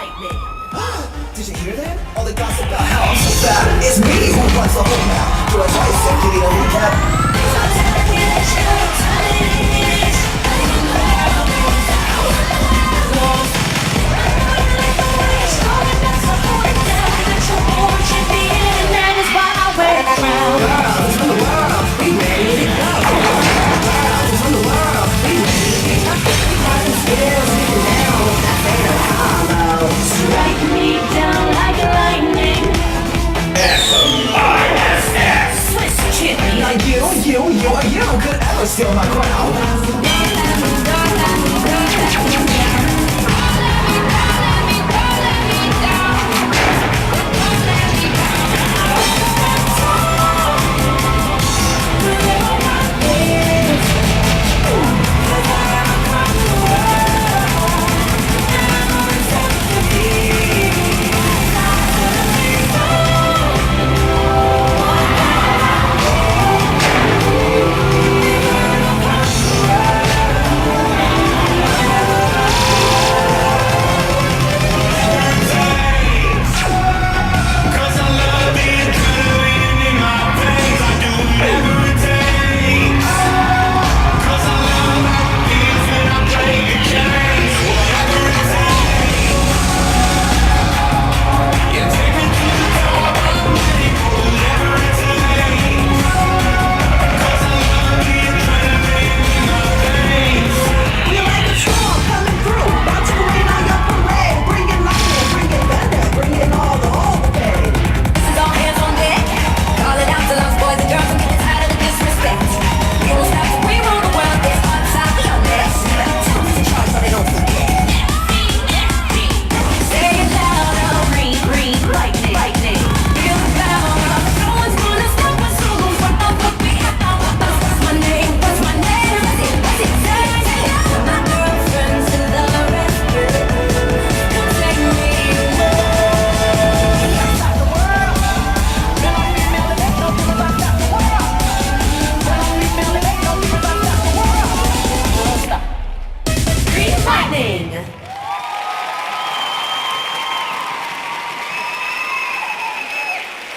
lightning. Did you hear that? All the gossip about how I'm so fat. It's me who runs the whole map. Do I try to simply a recap? Strike me down like lightning. Swiss chili. Like you could ever steal my crown.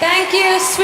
Thank you, sweet.